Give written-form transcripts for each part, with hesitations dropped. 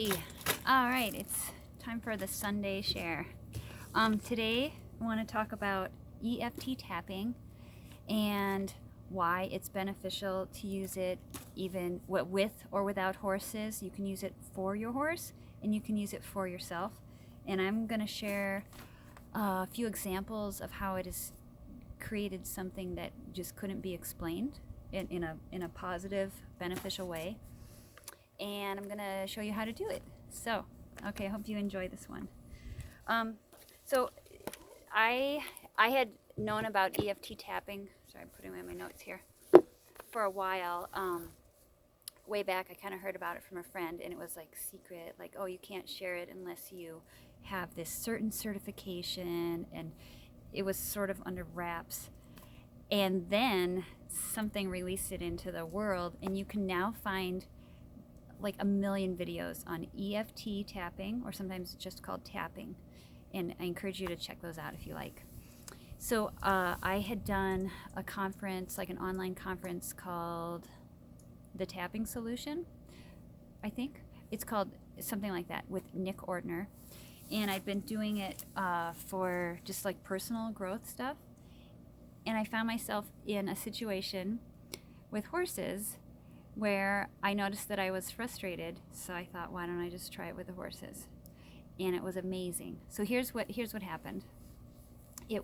Hey, all right, it's time for the Sunday share. Today I want to talk about EFT tapping and why it's beneficial to use it even with or without horses. You can use it for your horse and you can use it for yourself. And I'm going to share a few examples of how it has created something that just couldn't be explained in a positive, beneficial way. And I'm gonna show you how to do it. So, okay, I hope you enjoy this one. So I had known about EFT tapping. Sorry, I'm putting away my notes here. For a while, way back, I kind of heard about it from a friend, and it was like secret, like, oh, you can't share it unless you have this certain certification, and it was sort of under wraps. And then something released it into the world, and you can now find like a million videos on EFT tapping, or sometimes it's just called tapping. And I encourage you to check those out if you like. So I had done a conference, like an online conference called The Tapping Solution, I think. It's called something like that, with Nick Ortner. And I've been doing it for just like personal growth stuff. And I found myself in a situation with horses where I noticed that I was frustrated, so I thought, why don't I just try it with the horses? And it was amazing. So here's what happened. I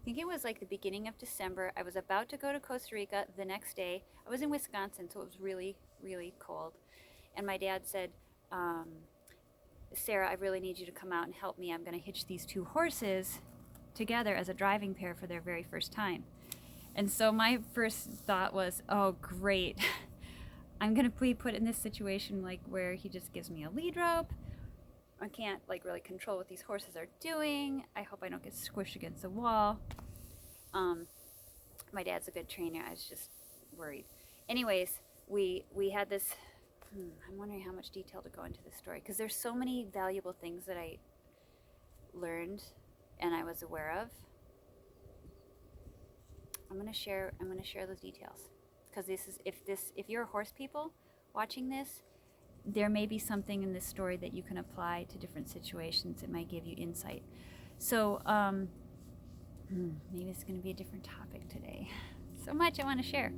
think it was like the beginning of December. I was about to go to Costa Rica the next day. I was in Wisconsin, so it was really, really cold. And my dad said, Sarah, I really need you to come out and help me. I'm going to hitch these two horses together as a driving pair for their very first time. And so my first thought was, oh, great. I'm going to be put in this situation like where he just gives me a lead rope. I can't like really control what these horses are doing. I hope I don't get squished against the wall. My dad's a good trainer. I was just worried. Anyways, we had this, I'm wondering how much detail to go into this story, because there's so many valuable things that I learned and I was aware of. I'm gonna share those details, because if you're horse people watching this, there may be something in this story that you can apply to different situations. It might give you insight. So maybe it's gonna be a different topic today. So much I want to share.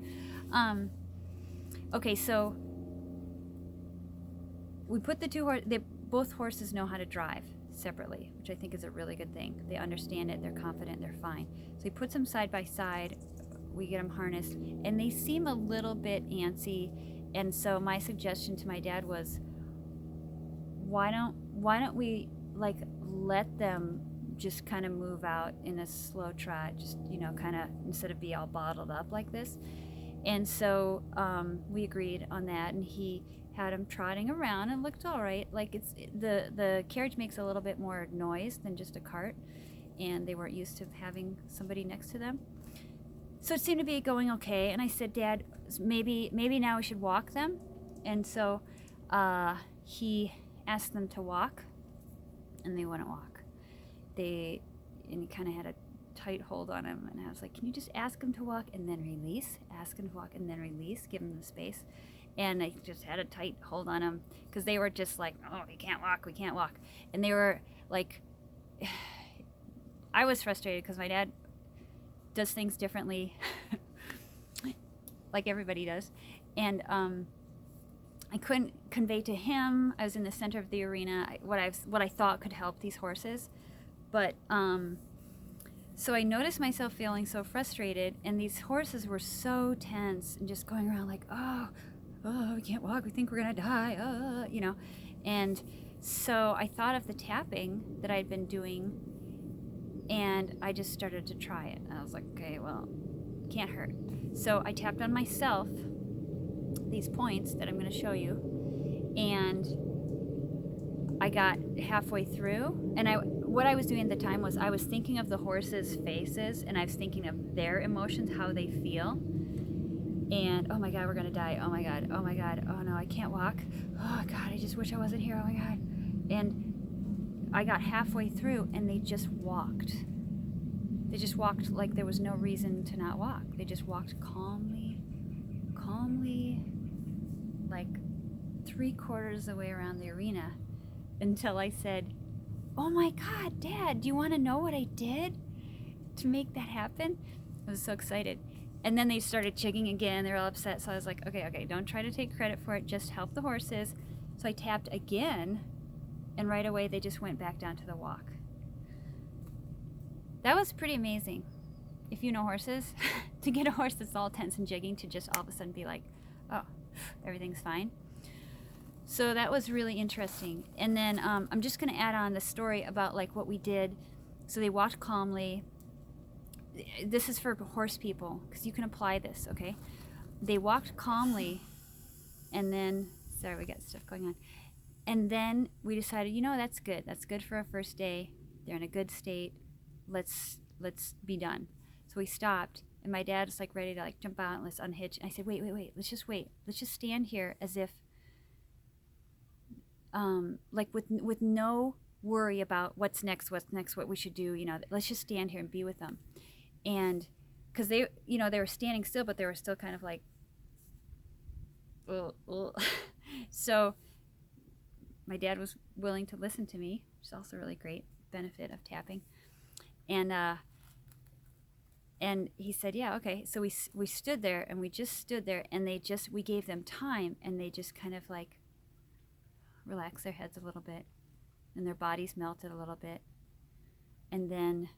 Okay, so we put the two horses. Both horses know how to drive separately, which I think is a really good thing. They understand it, they're confident, they're fine. So he puts them side by side, we get them harnessed, and they seem a little bit antsy. And so my suggestion to my dad was, why don't we like let them just kind of move out in a slow trot, just, kind of, instead of be all bottled up like this. And so we agreed on that, and he had them trotting around and looked all right. Like the carriage makes a little bit more noise than just a cart, and they weren't used to having somebody next to them. So it seemed to be going okay. And I said, Dad, maybe now we should walk them. And so he asked them to walk, and they wouldn't walk. And he kind of had a tight hold on him, and I was like, can you just ask him to walk and then release? Ask him to walk and then release. Give him the space. And I just had a tight hold on him, because they were just like, oh, we can't walk. And they were like, I was frustrated because my dad does things differently, like everybody does. And I couldn't convey to him. I was in the center of the arena, what I thought could help these horses. But so I noticed myself feeling so frustrated, and these horses were so tense and just going around like, oh, we can't walk, we think we're gonna die, And so I thought of the tapping that I'd been doing, and I just started to try it. And I was like, okay, well, can't hurt. So I tapped on myself these points that I'm gonna show you, and I got halfway through, and what I was doing at the time was I was thinking of the horses' faces, and I was thinking of their emotions, how they feel. And oh my God, we're gonna die. Oh my God, oh no, I can't walk. Oh God, I just wish I wasn't here. Oh my God. And I got halfway through, and they just walked. They just walked like there was no reason to not walk. They just walked calmly, like 3/4 of the way around the arena until I said, "Oh my God, Dad, do you want to know what I did to make that happen?" I was so excited. And then they started chigging again. They were all upset. So I was like, okay, don't try to take credit for it. Just help the horses. So I tapped again, and right away they just went back down to the walk. That was pretty amazing. If you know horses, to get a horse that's all tense and jigging to just all of a sudden be like, oh, everything's fine. So that was really interesting. And then I'm just going to add on the story about like what we did. So they walked calmly. This is for horse people because you can apply this, okay? They walked calmly, and then, sorry, we got stuff going on. And then we decided, that's good. That's good for a first day. They're in a good state. Let's be done. So we stopped, and my dad was like ready to like jump out and let's unhitch. And I said, wait. Let's just wait. Let's just stand here as if, like with no worry about what's next, what we should do. Let's just stand here and be with them. And because they were standing still, but they were still kind of like, so my dad was willing to listen to me, which is also a really great benefit of tapping. And he said, yeah, okay. So we stood there, and we just stood there, and we gave them time, and they just kind of like relaxed their heads a little bit, and their bodies melted a little bit. And then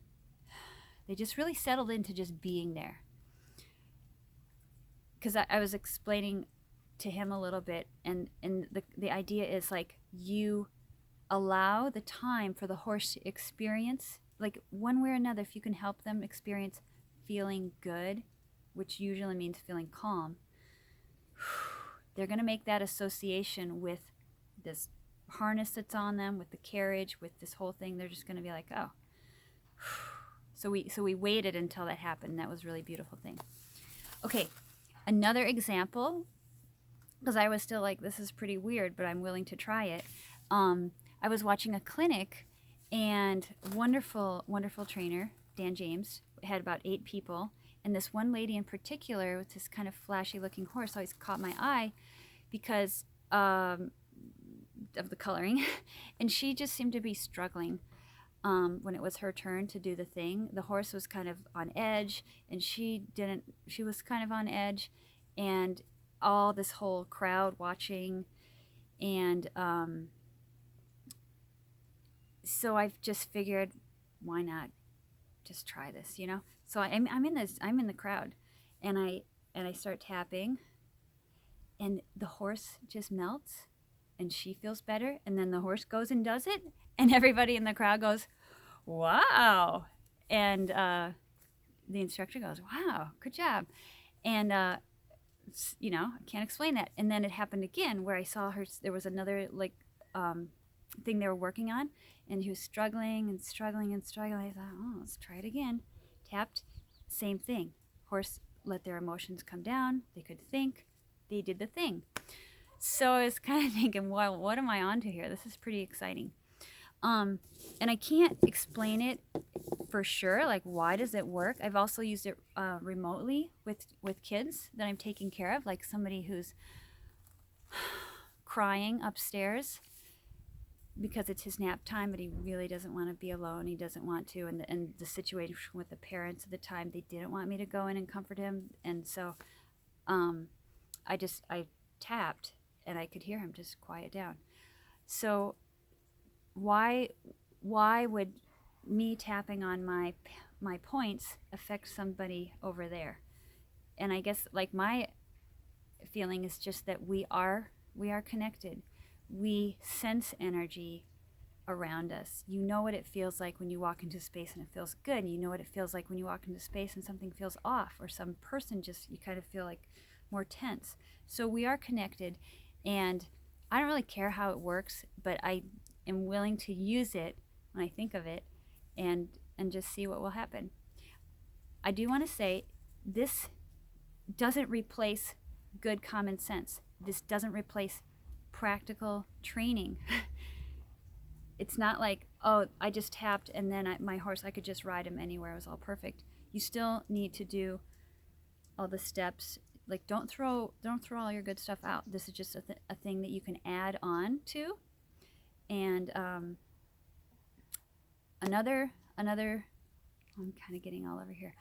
they just really settled into just being there. Because I was explaining to him a little bit, and the idea is like you allow the time for the horse to experience, like one way or another, if you can help them experience feeling good, which usually means feeling calm, they're going to make that association with this harness that's on them, with the carriage, with this whole thing. They're just going to be like, oh. So we waited until that happened. That was a really beautiful thing. Okay, another example, because I was still like, this is pretty weird, but I'm willing to try it. I was watching a clinic, and wonderful trainer, Dan James, had about 8 people. And this one lady in particular with this kind of flashy looking horse always caught my eye because of the coloring. And she just seemed to be struggling when it was her turn to do the thing. The horse was kind of on edge, and she was kind of on edge, and all this whole crowd watching. And so I've just figured, why not just try this, So I'm in the crowd, and I start tapping, and the horse just melts, and she feels better, and then the horse goes and does it, and everybody in the crowd goes, wow, and the instructor goes, wow, good job, and I can't explain that. And then it happened again where I saw her. There was another thing they were working on, and he was struggling. I thought, oh, let's try it again. Tapped, same thing. Horse let their emotions come down. They could think. They did the thing. So I was kind of thinking, well, what am I onto here? This is pretty exciting. And I can't explain it for sure. Like, why does it work? I've also used it remotely with kids that I'm taking care of, like somebody who's crying upstairs because it's his nap time, but he really doesn't want to be alone. He doesn't want to. And the situation with the parents at the time, they didn't want me to go in and comfort him. And so I tapped, and I could hear him just quiet down. So why would me tapping on my points affect somebody over there? And I guess like my feeling is just that we are connected. We sense energy around us. You know what it feels like when you walk into space and it feels good. And you know what it feels like when you walk into space and something feels off, or some person just, you kind of feel like more tense. So we are connected, and I don't really care how it works, but I am willing to use it when I think of it and just see what will happen. I do want to say this doesn't replace good common sense. This doesn't replace practical training. It's not like, oh, I just tapped and then my horse, I could just ride him anywhere. It was all perfect. You still need to do all the steps like don't throw all your good stuff out. This is just a thing that you can add on to. And another I'm kind of getting all over here.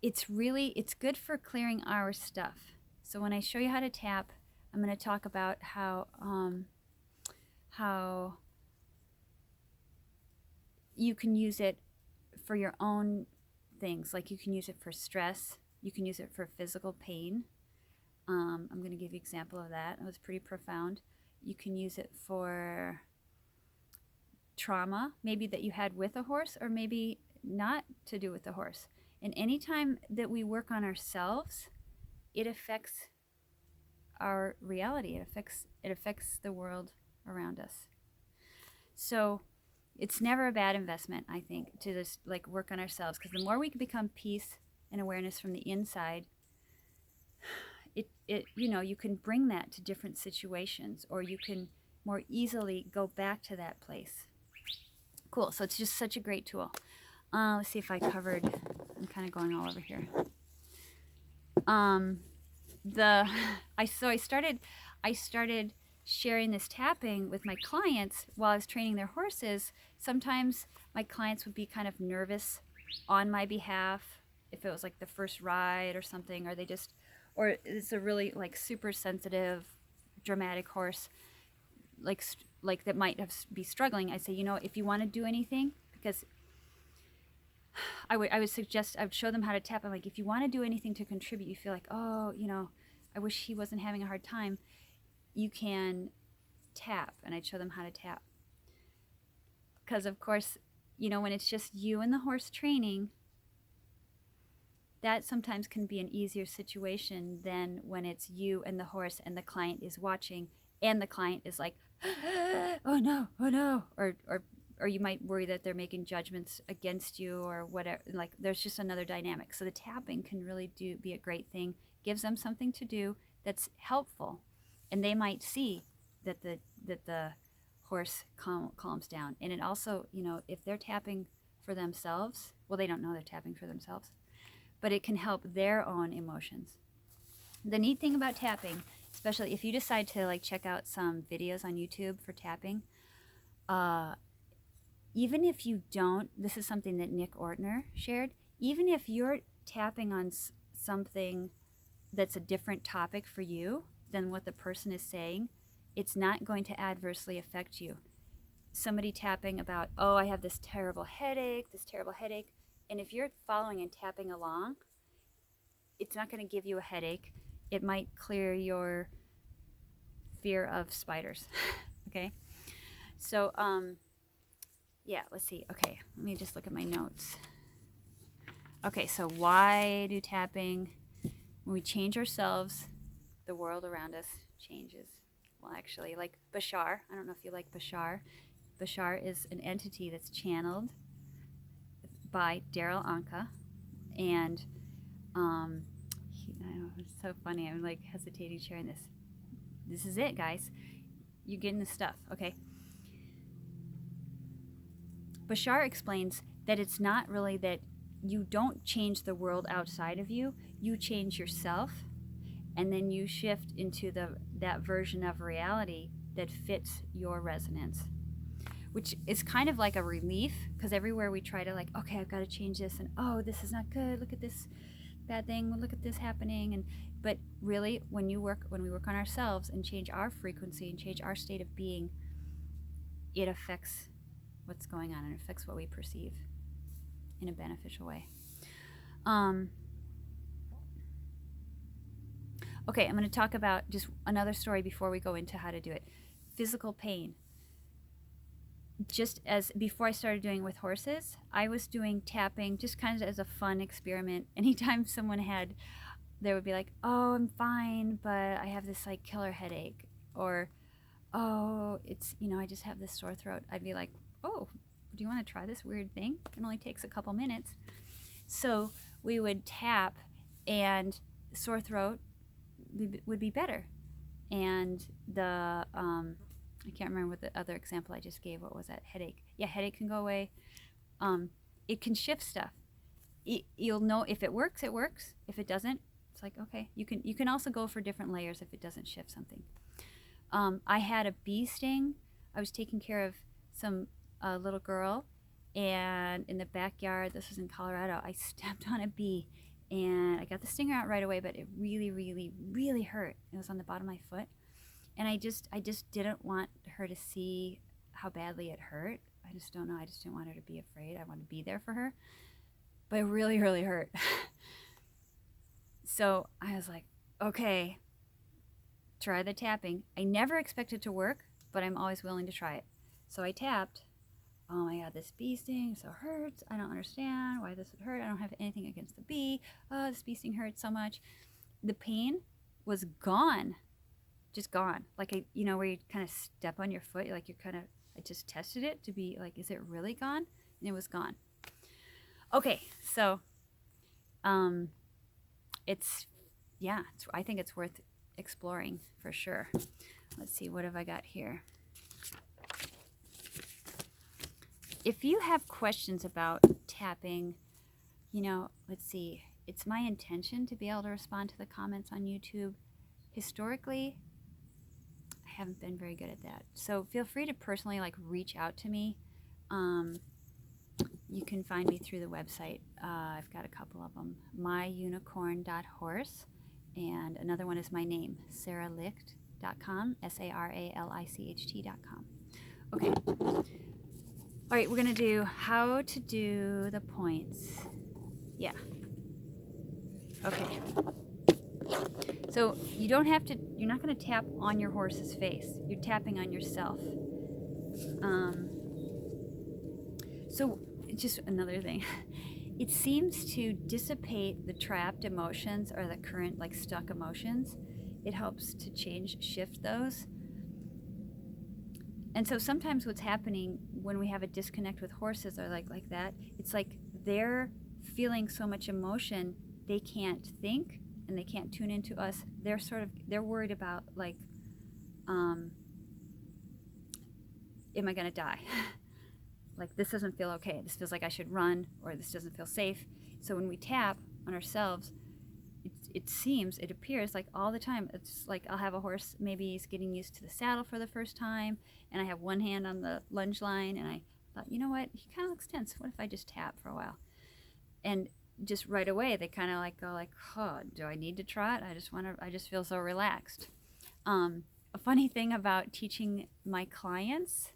It's good for clearing our stuff. So when I show you how to tap, I'm going to talk about how you can use it for your own things. Like you can use it for stress. You can use it for physical pain. I'm going to give you an example of that. It was pretty profound. You can use it for trauma, maybe that you had with a horse, or maybe not to do with the horse. And anytime that we work on ourselves, it affects our reality. It affects the world around us. So it's never a bad investment, I think, to just like work on ourselves, because the more we can become peace and awareness from the inside, it you can bring that to different situations, or you can more easily go back to that place. Cool. So it's just such a great tool. Let's see if I covered. I'm kind of going all over here. I started sharing this tapping with my clients while I was training their horses. Sometimes my clients would be kind of nervous on my behalf if it was like the first ride or something, or it's a really like super sensitive, dramatic horse, like that might be struggling. I say, if you want to do anything, because I would show them how to tap. I'm like, if you want to do anything to contribute, you feel like, oh, I wish he wasn't having a hard time, you can tap. And I'd show them how to tap. Because of course, when it's just you and the horse training, that sometimes can be an easier situation than when it's you and the horse and the client is watching and the client is like, oh no, or you might worry that they're making judgments against you or whatever. Like there's just another dynamic. So the tapping can really be a great thing. Gives them something to do that's helpful, and they might see that the horse calms down. And it also, if they're tapping for themselves, well, they don't know they're tapping for themselves, but it can help their own emotions. The neat thing about tapping, especially if you decide to like check out some videos on YouTube for tapping, even if you don't, this is something that Nick Ortner shared, even if you're tapping on something that's a different topic for you than what the person is saying, it's not going to adversely affect you. Somebody tapping about, oh, I have this terrible headache, and if you're following and tapping along, it's not going to give you a headache. It might clear your fear of spiders. Okay? So, yeah, let's see. Okay, let me just look at my notes. Okay, so why do tapping, when we change ourselves, the world around us changes? Well, actually, like Bashar, I don't know if you like Bashar. Bashar is an entity that's channeled by Daryl Anka, and I know, it's so funny. I'm like hesitating sharing this. This is it, guys. You're getting the stuff, okay? Bashar explains that it's not really that you don't change the world outside of you. You change yourself, and then you shift into that version of reality that fits your resonance, which is kind of like a relief, because everywhere we try to like, okay, I've got to change this, and oh, this is not good. Look at this bad thing. Look at this happening. But really, when we work on ourselves and change our frequency and change our state of being, it affects what's going on and affects what we perceive in a beneficial way. Okay, I'm going to talk about just another story before we go into how to do it. Physical pain. Just as before I started doing with horses, I was doing tapping just kind of as a fun experiment. Anytime someone they would be like, oh, I'm fine, but I have this like killer headache, or oh, it's, I just have this sore throat. I'd be like, oh, do you want to try this weird thing? It only takes a couple minutes. So we would tap, and sore throat would be better. And I can't remember what the other example I just gave. What was that? Headache. Yeah, headache can go away. It can shift stuff. You'll know if it works, it works. If it doesn't, It's like, okay, you can also go for different layers if it doesn't shift something. I had a bee sting. I was taking care of some little girl, and in the backyard, this was in Colorado, I stepped on a bee, and I got the stinger out right away, but it really, really, really hurt. It was on the bottom of my foot, and I just didn't want her to see how badly it hurt. I just don't know. I just didn't want her to be afraid. I wanted to be there for her, but it really, really hurt. So I was like, okay, try the tapping. I never expect it to work, but I'm always willing to try it. So I tapped. Oh my God, this bee sting so hurts. I don't understand why this would hurt. I don't have anything against the bee. Oh, this bee sting hurts so much. The pain was gone, just gone. Like, where you kind of step on your foot, like I just tested it to be like, is it really gone? And it was gone. Okay, so I think it's worth exploring for sure. Let's see, what have I got here? If you have questions about tapping, let's see, it's my intention to be able to respond to the comments on YouTube. Historically, I haven't been very good at that. So feel free to personally reach out to me. You can find me through the website. I've got a couple of them, myunicorn.horse, and another one is my name, saralicht.com, saralicht.com. Okay. All right, we're going to do how to do the points. Yeah. Okay. So you're not going to tap on your horse's face. You're tapping on yourself. So just another thing. It seems to dissipate the trapped emotions or the current stuck emotions. It helps to shift those. And so sometimes what's happening when we have a disconnect with horses or like that, it's like they're feeling so much emotion, they can't think and they can't tune into us. They're worried about am I going to die? This doesn't feel okay. This feels like I should run, or this doesn't feel safe. So when we tap on ourselves, it appears like all the time. It's like I'll have a horse, maybe he's getting used to the saddle for the first time, and I have one hand on the lunge line, and I thought, you know what, he kind of looks tense. What if I just tap for a while? And just right away, they kind of go oh, do I need to try it? I just feel so relaxed. A funny thing about teaching my clients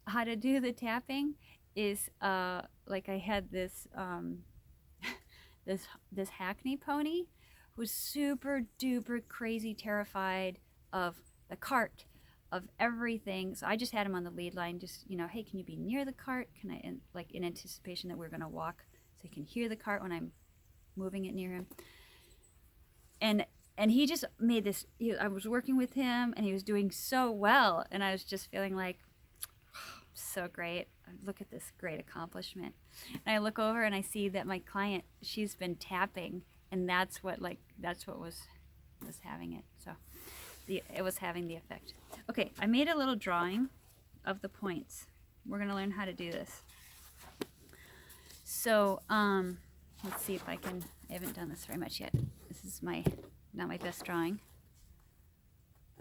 how to do the tapping is I had this this Hackney pony who was super duper crazy terrified of the cart, of everything. So I just had him on the lead line, just hey, can you be near the cart? Can I in anticipation that we're gonna walk, so he can hear the cart when I'm moving it near him. And he just made this. I was working with him, and he was doing so well, and I was just feeling like, so great. Look at this great accomplishment. And I look over and I see that my client, she's been tapping, and that's what was having it. So it was having the effect. Okay, I made a little drawing of the points. We're going to learn how to do this. So let's see if I haven't done this very much yet. This is not my best drawing.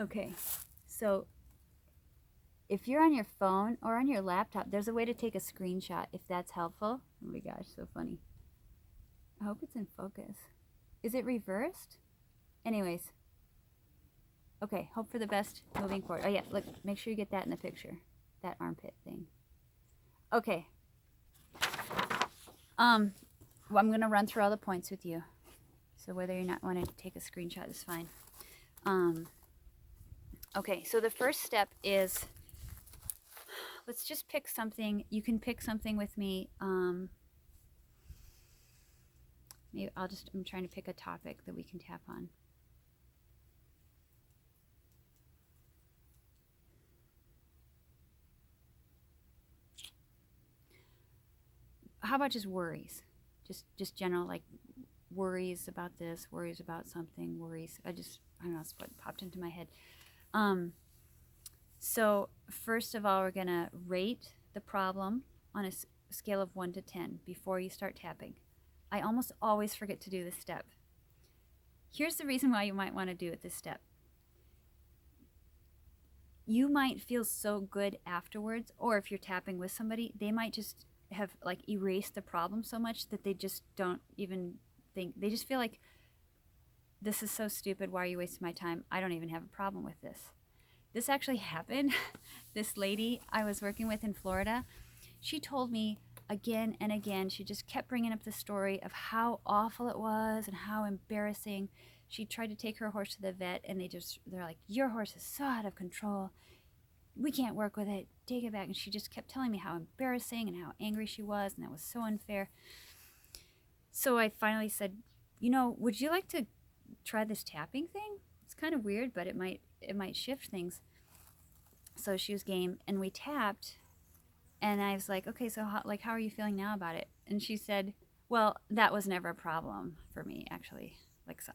Okay, so if you're on your phone or on your laptop, there's a way to take a screenshot if that's helpful. Oh my gosh, so funny. I hope it's in focus. Is it reversed? Anyways. Okay, hope for the best moving forward. Oh yeah, look, make sure you get that in the picture. That armpit thing. Okay. Well, I'm going to run through all the points with you. So whether you're not wanting to take a screenshot is fine. Okay, so the first step is, let's just pick something. You can pick something with me. Maybe I'm trying to pick a topic that we can tap on. How about just worries? Just general, worries about this, worries about something, worries. I don't know, it's what popped into my head. So first of all, we're going to rate the problem on a scale of 1 to 10 before you start tapping. I almost always forget to do this step. Here's the reason why you might want to do it this step. You might feel so good afterwards, or if you're tapping with somebody, they might just have like erased the problem so much that they just don't even think, they just feel like, this is so stupid, why are you wasting my time? I don't even have a problem with this. This actually happened. This lady I was working with in Florida, she told me again and again, she just kept bringing up the story of how awful it was and how embarrassing. She tried to take her horse to the vet, and they're like, your horse is so out of control. We can't work with it. Take it back. And she just kept telling me how embarrassing and how angry she was, and that was so unfair. So I finally said, would you like to try this tapping thing? It's kind of weird, but it might shift things. So she was game, and we tapped, and I was like, okay, so how are you feeling now about it? And she said, well, that was never a problem for me, actually.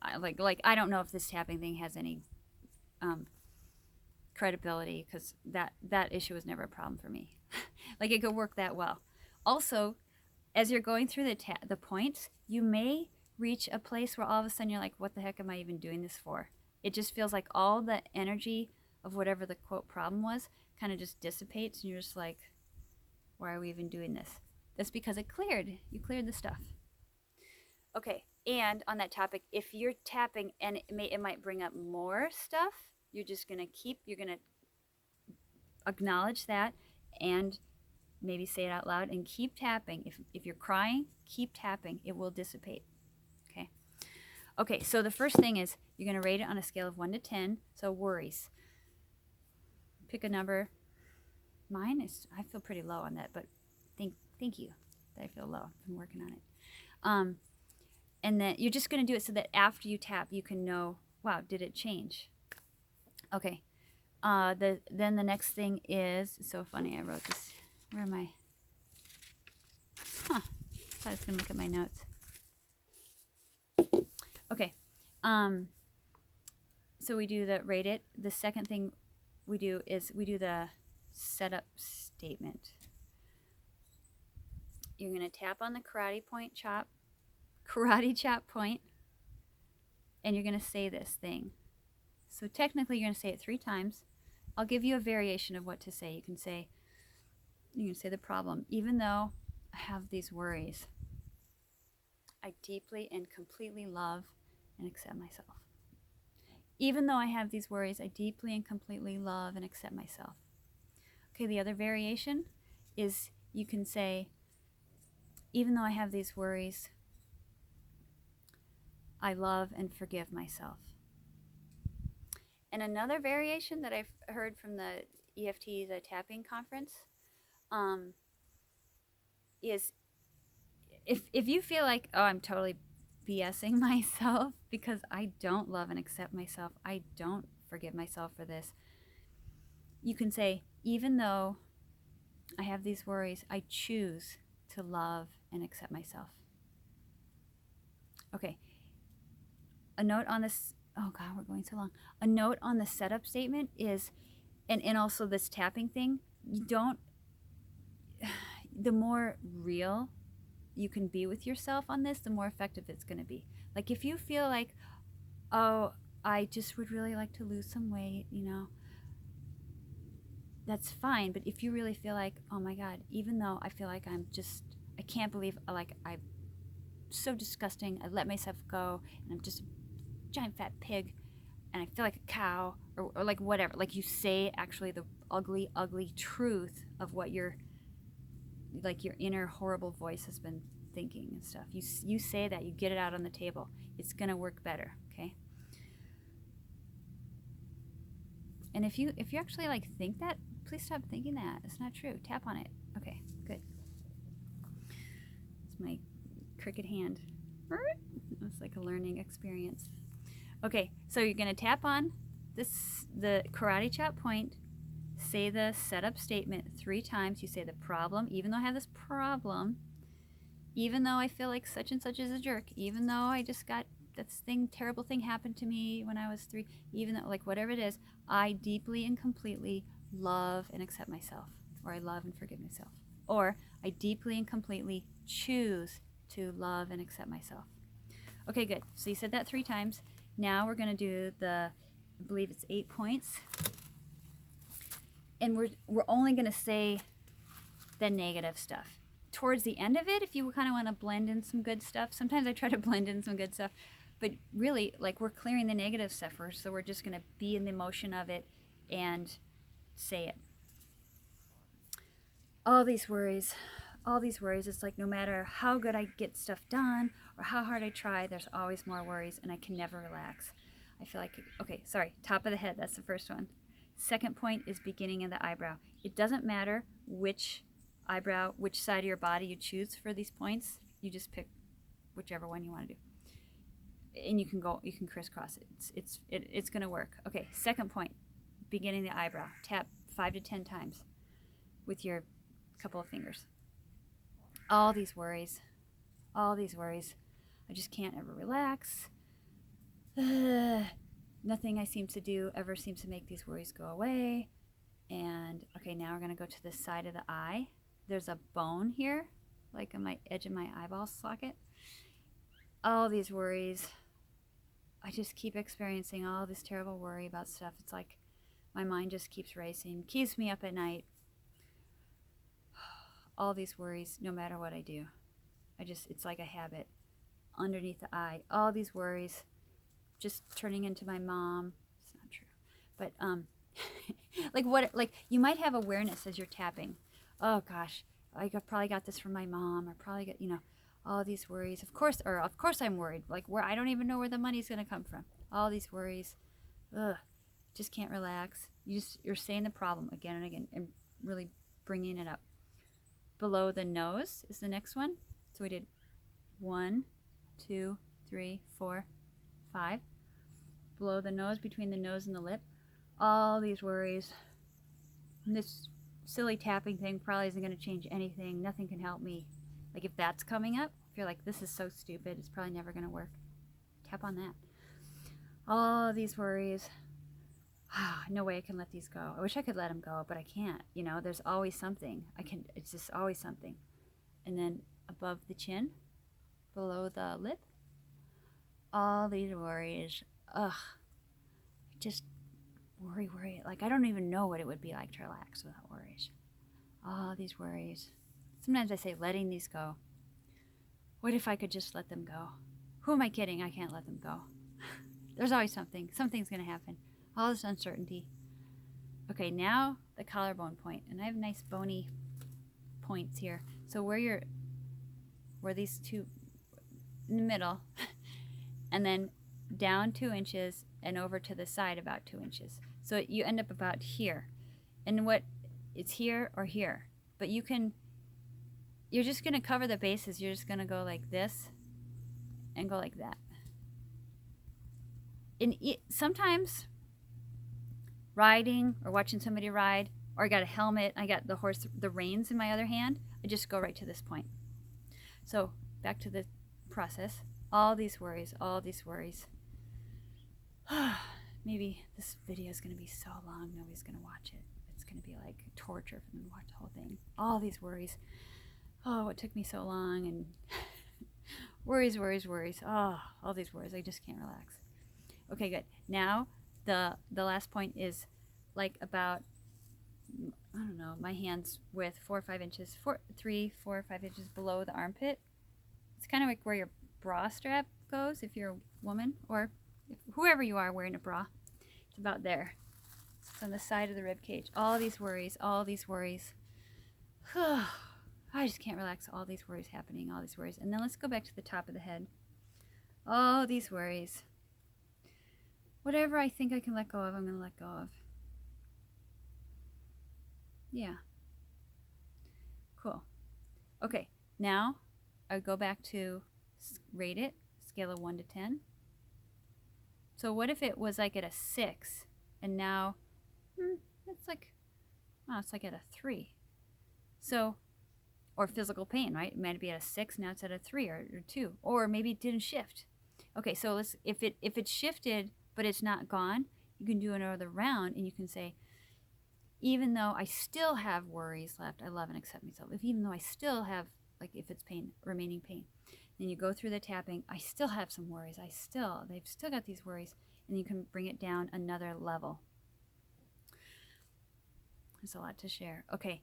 I don't know if this tapping thing has any credibility, because that issue was never a problem for me. Like, it could work that well. Also, as you're going through the points, you may reach a place where all of a sudden you're like, what the heck am I even doing this for? It just feels like all the energy of whatever the quote problem was kind of just dissipates, and you're just like, why are we even doing this? That's because it cleared. You cleared the stuff. Okay, and on that topic, if you're tapping and it might bring up more stuff, you're going to acknowledge that and maybe say it out loud and keep tapping. If you're crying, keep tapping. It will dissipate. Okay, so the first thing is you're going to rate it on a scale of 1 to 10. So worries. Pick a number. I feel pretty low on that, but thank you that I feel low. I've been working on it. And then you're just going to do it so that after you tap, you can know, wow, did it change? Okay. Then the next thing is, it's so funny, I wrote this. Where am I? I thought I was going to look at my notes. Okay. So we do the rate it. The second thing we do is we do the setup statement. You're going to tap on the karate chop point, and you're going to say this thing. So technically you're going to say it 3 times. I'll give you a variation of what to say. You can say the problem. Even though I have these worries, I deeply and completely love and accept myself. Even though I have these worries, I deeply and completely love and accept myself. Okay, the other variation is you can say, even though I have these worries, I love and forgive myself. And another variation that I've heard from the EFT, the tapping conference, is if you feel like, oh, I'm totally BSing myself because I don't love and accept myself, I don't forgive myself for this, you can say, even though I have these worries, I choose to love and accept myself. Okay. A note on this, oh God, we're going so long. A note on the setup statement is, and also this tapping thing, the more real you can be with yourself on this, the more effective it's going to be. Like if you feel like, oh, I just would really like to lose some weight, that's fine. But if you really feel like, oh my God, even though I feel like I can't believe, like, I'm so disgusting, I let myself go, and I'm just a giant fat pig, and I feel like a cow, or like whatever. Like you say actually the ugly, ugly truth of what your inner horrible voice has been thinking and stuff. You say that, you get it out on the table. It's gonna work better, okay? And if you actually like think that, please stop thinking that. It's not true. Tap on it. Okay, good. It's my cricket hand. It's like a learning experience. Okay, so you're gonna tap on the karate chop point. Say the setup statement 3 times. You say the problem, even though I have this problem, even though I feel like such and such is a jerk, even though I just got this terrible thing happened to me when I was 3, even though, like, whatever it is, I deeply and completely love and accept myself, or I love and forgive myself, or I deeply and completely choose to love and accept myself. Okay, good. So you said that 3 times. Now we're going to do the, I believe it's 8 points. And we're only going to say the negative stuff. Towards the end of it, if you kind of want to blend in some good stuff, sometimes I try to blend in some good stuff, but really, like, we're clearing the negative stuff first, so we're just going to be in the emotion of it and say it. All these worries, it's like no matter how good I get stuff done or how hard I try, there's always more worries and I can never relax. I feel like, okay, sorry, top of the head, that's the first one. Second point is beginning of the eyebrow. It doesn't matter which eyebrow, which side of your body you choose for these points. You just pick whichever one you want to do. And you can crisscross it. It's going to work. Okay, second point, beginning the eyebrow. Tap 5 to 10 times with your couple of fingers. All these worries. I just can't ever relax. Nothing I seem to do ever seems to make these worries go away. And okay, now we're going to go to the side of the eye. There's a bone here, like on my edge of my eyeball socket. All these worries. I just keep experiencing all this terrible worry about stuff. It's like my mind just keeps racing, keeps me up at night. All these worries, no matter what I do. It's like a habit. Underneath the eye, all these worries, just turning into my mom. It's not true. But, like you might have awareness as you're tapping. Oh gosh, I probably got this from my mom, or probably got, all these worries. Of course I'm worried. Like, where I don't even know where the money's gonna come from. All these worries. Just can't relax. You're saying the problem again and again and really bringing it up. Below the nose is the next one. So we did 1, 2, 3, 4, 5. Below the nose, between the nose and the lip, all these worries. And this silly tapping thing probably isn't going to change anything. Nothing can help me. Like, if that's coming up, if you're like, this is so stupid, it's probably never going to work, tap on that. All these worries. No way I can let these go. I wish I could let them go, but I can't. There's always something. It's just always something. And then above the chin, below the lip, all these worries. Just worry. Like, I don't even know what it would be like to relax without worries. All these worries. Sometimes I say, letting these go. What if I could just let them go? Who am I kidding? I can't let them go. There's always something. Something's going to happen. All this uncertainty. Okay, now the collarbone point. And I have nice bony points here. So where these two in the middle, and then down 2 inches and over to the side about 2 inches. So you end up about here. And it's here or here. But you're just going to cover the bases. You're just going to go like this and go like that. And sometimes riding or watching somebody ride, or I got a helmet, I got the reins in my other hand, I just go right to this point. So back to the process. All these worries. Maybe this video is going to be so long, nobody's going to watch it. It's going to be like torture for them to watch the whole thing. All these worries. Oh, it took me so long, and worries. Oh, all these worries. I just can't relax. Okay, good. Now, the last point is like about, I don't know, my hand's width, 4 or 5 inches, 3, 4 or 5 inches below the armpit. It's kind of like where your bra strap goes if you're a woman, or whoever you are wearing a bra. It's about there. It's on the side of the rib cage. All these worries. I just can't relax. All these worries happening, all these worries. And then let's go back to the top of the head. All these worries. Whatever I think I can let go of, I'm going to let go of. Yeah. Cool. Okay, now I go back to rate it, scale of 1 to 10. So what if it was like at a 6, and now it's like at a 3. So, or physical pain, right? It might be at a 6, now it's at a 3 or 2, or maybe it didn't shift. Okay, so if it shifted but it's not gone, you can do another round, and you can say, even though I still have worries left, I love and accept myself. Even though I still have, like, if it's pain, remaining pain, Then you go through the tapping. I still have some worries. They've still got these worries. And you can bring it down another level. There's a lot to share. Okay.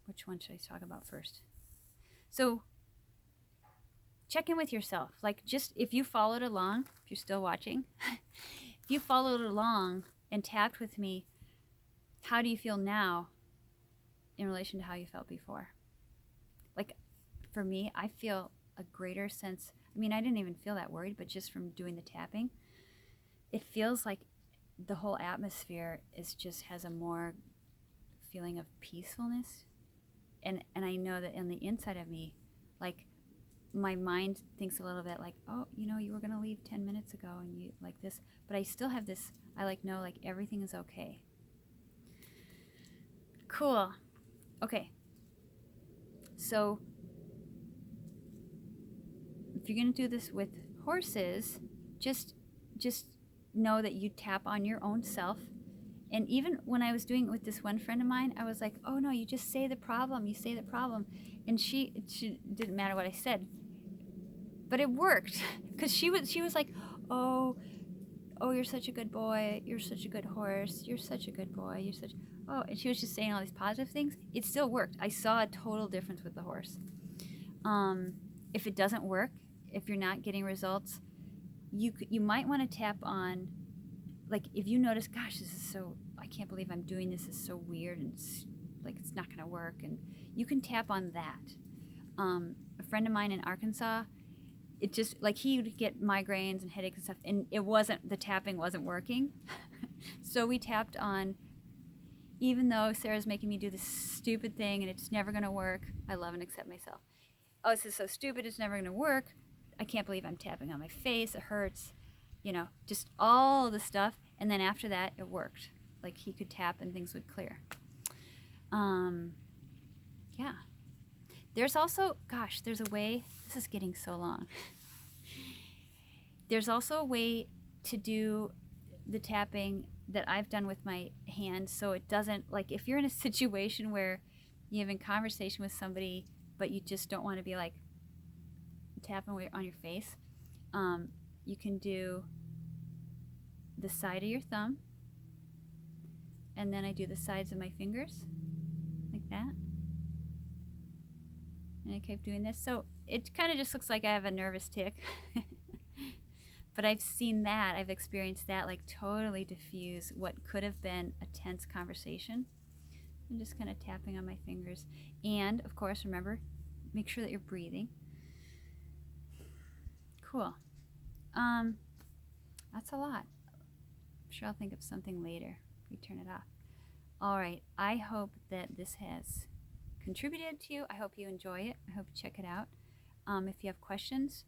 Which one should I talk about first? So check in with yourself. Like, just if you followed along, if you're still watching, if you followed along and tapped with me, how do you feel now in relation to how you felt before? Like, for me, I feel a greater sense. I mean, I didn't even feel that worried, but just from doing the tapping, it feels like the whole atmosphere has a more feeling of peacefulness. And I know that in the inside of me, like, my mind thinks a little bit like, oh, you were going to leave 10 minutes ago and you like this, but I still have this, know like everything is okay. Cool. Okay. So if you're going to do this with horses, just know that you tap on your own self. And even when I was doing it with this one friend of mine, I was like, oh no, you just say the problem. You say the problem. And she didn't matter what I said. But it worked, because she was like, oh, you're such a good boy. You're such a good horse. You're such a good boy. And she was just saying all these positive things. It still worked. I saw a total difference with the horse. If it doesn't work, if you're not getting results, you might want to tap on, like, if you notice, gosh, I can't believe I'm doing this. It's so weird, and it's not going to work. And you can tap on that. A friend of mine in Arkansas, it just, like, he would get migraines and headaches and stuff, and the tapping wasn't working. So we tapped on, even though Sarah's making me do this stupid thing and it's never going to work, I love and accept myself. Oh, this is so stupid, it's never going to work. I can't believe I'm tapping on my face, it hurts. Just all the stuff. And then after that, it worked. Like, he could tap and things would clear. Yeah. There's also, there's a way, this is getting so long. There's also a way to do the tapping that I've done with my hands, so it doesn't, like, if you're in a situation where you're having conversation with somebody, but you just don't want to be like tapping on your face, you can do the side of your thumb, and then I do the sides of my fingers, like that. And I keep doing this. So it kind of just looks like I have a nervous tick. But I've seen that, I've experienced that, like, totally diffuse what could have been a tense conversation. I'm just kind of tapping on my fingers. And, of course, remember, make sure that you're breathing. Cool. That's a lot. I'm sure I'll think of something later if we turn it off. All right. I hope that this has contributed to you. I hope you enjoy it. I hope you check it out. If you have questions,